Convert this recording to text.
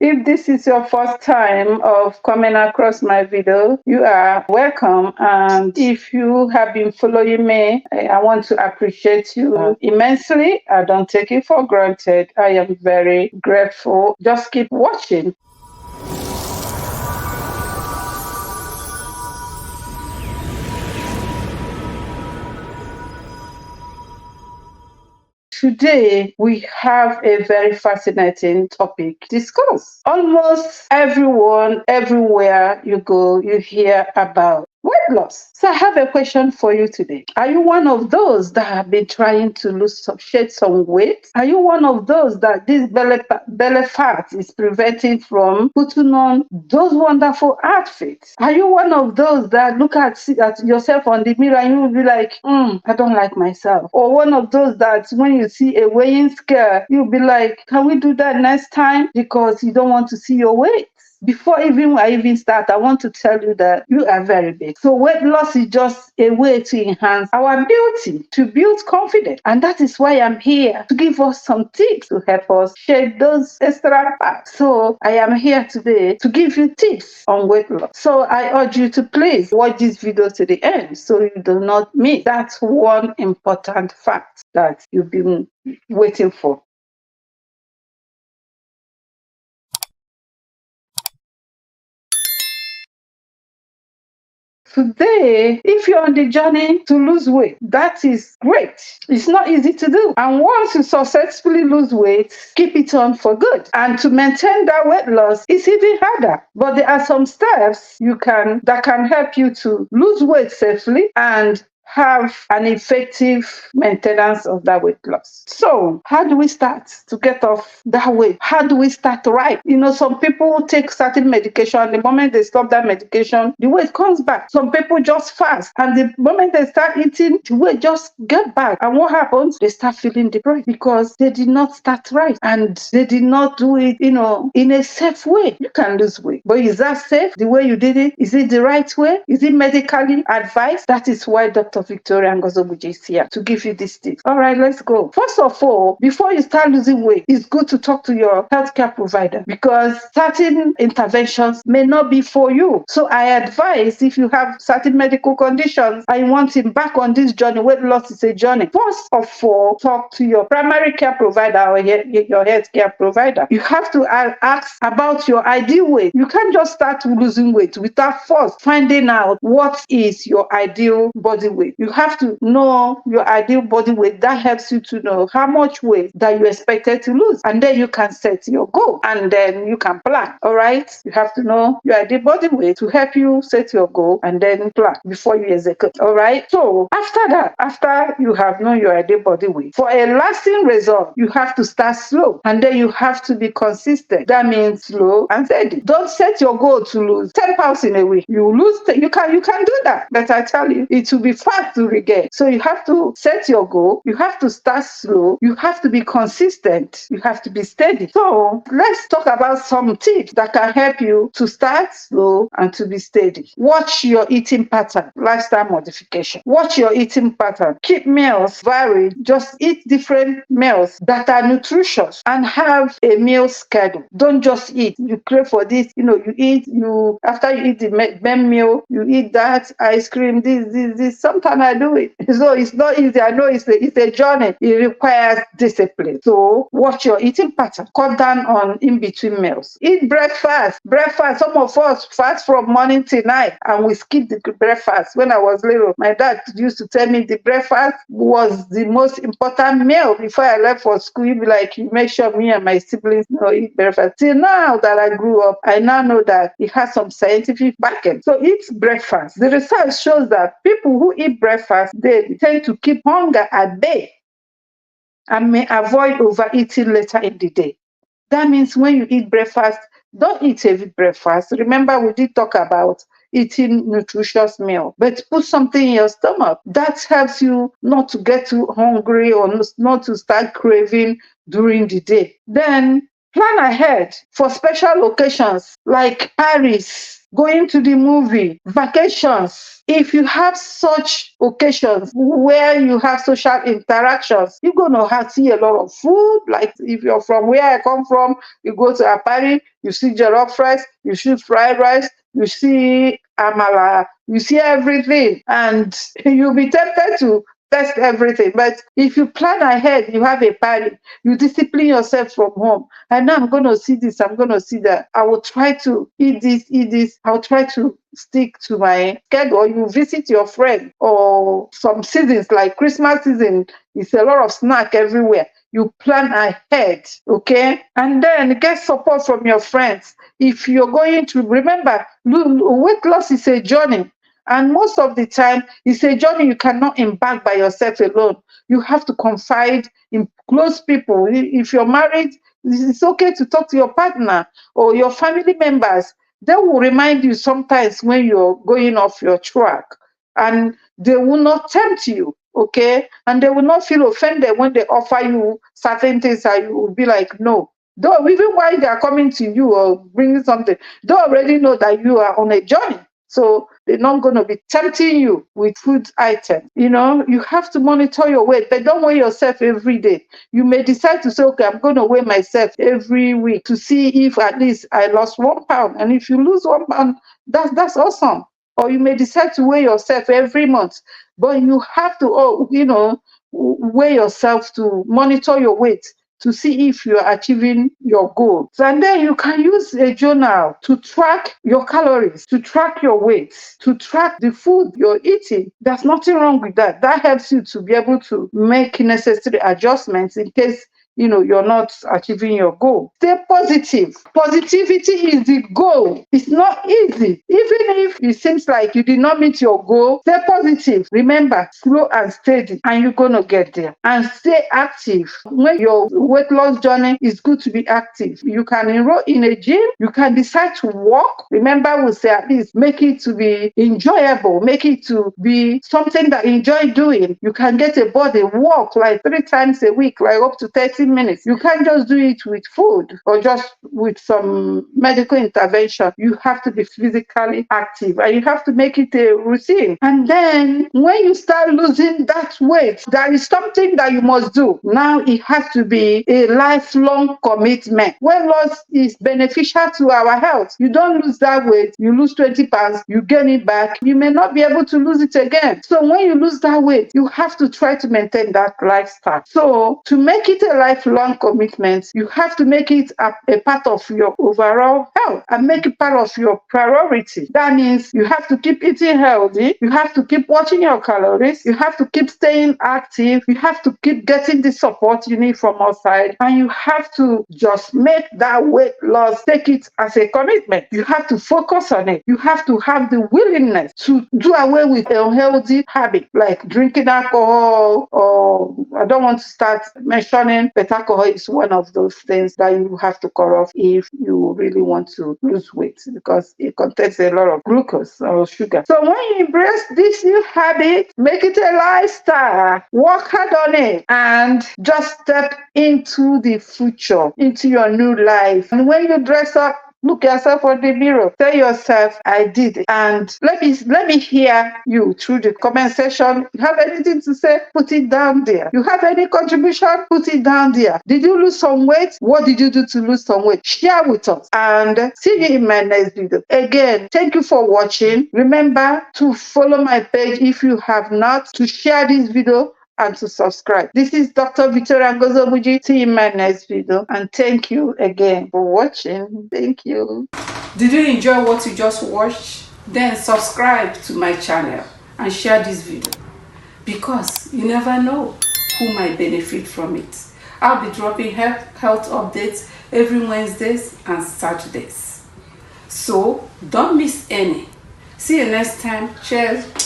If this is your first time of coming across my video, you are welcome. And if you have been following me, I want to appreciate you immensely. I don't take it for granted. I am very grateful. Just keep watching. Today, we have a very fascinating topic to discuss. Almost everyone, everywhere you go, you hear about weight loss. So I have a question for you today. Are you one of those that have been trying to shed some weight? Are you one of those that this belly fat is preventing from putting on those wonderful outfits? Are you one of those that look at yourself on the mirror and you will be like, I don't like myself? Or one of those that when you see a weighing scale, you'll be like, can we do that next time? Because you don't want to see your weight. Before I even start, I want to tell you that you are very big. So weight loss is just a way to enhance our beauty, to build confidence. And that is why I'm here, to give us some tips to help us shed those extra fat. So I am here today to give you tips on weight loss. So I urge you to please watch this video to the end so you do not miss that one important fact that you've been waiting for. Today, if you're on the journey to lose weight, that is great. It's not easy to do. And once you successfully lose weight, keep it on for good. And to maintain that weight loss is even harder. But there are some steps that can help you to lose weight safely and have an effective maintenance of that weight loss. So how do we start to get off that weight? How do we start right? Some people take certain medication. The moment they stop that medication, the weight comes back. Some people just fast, and the moment they start eating, the weight just get back. And what happens? They start feeling depressed because they did not start right and they did not do it, in a safe way. You can lose weight, but is that safe? The way you did it, is it the right way? Is it medically advised? That is why Dr. Victoria Ngozobuji is here to give you this tip. All right, let's go. First of all, before you start losing weight, it's good to talk to your healthcare provider because certain interventions may not be for you. So I advise, if you have certain medical conditions and you want him back on this journey, weight loss is a journey. First of all, talk to your primary care provider or your healthcare provider. You have to ask about your ideal weight. You can't just start losing weight without first finding out what is your ideal body weight. You have to know your ideal body weight. That helps you to know how much weight that you expected to lose. And then you can set your goal and then you can plan. All right. You have to know your ideal body weight to help you set your goal and then plan before you execute. All right. So after you have known your ideal body weight, for a lasting result, you have to start slow and then you have to be consistent. That means slow and steady. Don't set your goal to lose 10 pounds in a week. You can do that. But I tell you, it will be fast to regain. So you have to set your goal. You have to start slow. You have to be consistent. You have to be steady. So let's talk about some tips that can help you to start slow and to be steady. Watch your eating pattern, lifestyle modification. Watch your eating pattern. Keep meals varied. Just eat different meals that are nutritious and have a meal schedule. Don't just eat. You crave for this, after you eat the main meal, you eat that ice cream, this. Sometimes I do it. So it's not easy. I know it's a journey. It requires discipline. So watch your eating pattern. Cut down on in-between meals. Eat breakfast. Some of us fast from morning till night and we skip the breakfast. When I was little, my dad used to tell me the breakfast was the most important meal before I left for school. He'd be like, you make sure me and my siblings eat breakfast. Till now that I grew up, I now know that it has some scientific backing. So eat breakfast. The research shows that people who eat breakfast, they tend to keep hunger at bay and may avoid overeating later in the day. That means when you eat breakfast, don't eat heavy breakfast. Remember, we did talk about eating nutritious meal, but put something in your stomach. That helps you not to get too hungry or not to start craving during the day. Then plan ahead for special occasions like Paris, going to the movie, vacations. If you have such occasions where you have social interactions, you're going to have to see a lot of food. Like if you're from where I come from, you go to a party, you see jollof rice, you see fried rice, you see amala, you see everything, and you'll be tempted to test everything. But if you plan ahead, you have a party, you discipline yourself from home. And now I'm going to see this, I'm going to see that. I will try to eat this, eat this. I'll try to stick to my schedule. You visit your friend, or some seasons like Christmas season, it's a lot of snack everywhere. You plan ahead, okay? And then get support from your friends. If you're going to, remember, weight loss is a journey. And most of the time, it's a journey you cannot embark by yourself alone. You have to confide in close people. If you're married, it's okay to talk to your partner or your family members. They will remind you sometimes when you're going off your track, and they will not tempt you, okay? And they will not feel offended when they offer you certain things, and you will be like, no. Though even while they are coming to you or bringing something, they already know that you are on a journey. So they're not going to be tempting you with food items. You have to monitor your weight, but don't weigh yourself every day. You may decide to say, okay, I'm going to weigh myself every week to see if at least I lost 1 pound. And if you lose 1 pound, that's awesome. Or you may decide to weigh yourself every month, but you have to, weigh yourself to monitor your weight, to see if you're achieving your goals. And then you can use a journal to track your calories, to track your weight, to track the food you're eating. There's nothing wrong with that. That helps you to be able to make necessary adjustments in case you're not achieving your goal. Stay positive. Positivity is the goal. It's not easy. Even if it seems like you did not meet your goal, stay positive. Remember, slow and steady, and you're going to get there. And stay active. When your weight loss journey, is good to be active. You can enroll in a gym. You can decide to walk. Remember, we say at least make it to be enjoyable. Make it to be something that you enjoy doing. You can get a body, walk like 3 times a week, like up to 30 minutes. You can't just do it with food or just with some medical intervention. You have to be physically active, and you have to make it a routine. And then when you start losing that weight, there is something that you must do. Now it has to be a lifelong commitment. Weight loss is beneficial to our health. You don't lose that weight, you lose 20 pounds, you gain it back, you may not be able to lose it again. So when you lose that weight, you have to try to maintain that lifestyle. So to make it a lifelong commitment, you have to make it a part of your overall health and make it part of your priority. That means you have to keep eating healthy, you have to keep watching your calories, you have to keep staying active, you have to keep getting the support you need from outside, and you have to just make that weight loss, take it as a commitment. You have to focus on it. You have to have the willingness to do away with unhealthy habits like drinking alcohol, or I don't want to start mentioning, but alcohol is one of those things that you have to cut off if you really want to lose weight, because it contains a lot of glucose or sugar. So when you embrace this new habit, make it a lifestyle, work hard on it, and just step into the future, into your new life. And when you dress up, look yourself on the mirror. Tell yourself, I did it. And let me hear you through the comment section. You have anything to say? Put it down there. You have any contribution? Put it down there. Did you lose some weight? What did you do to lose some weight? Share with us. And see you in my next video. Again, thank you for watching. Remember to follow my page if you have not, to share this video, and to subscribe. This is Dr. Victoria Ngozi-Obuji. See you in my next video, and thank you again for watching. Thank you. Did you enjoy what you just watched? Then subscribe to my channel and share this video, because you never know who might benefit from it. I'll be dropping health updates every Wednesdays and Saturdays, so don't miss any. See you next time. Cheers.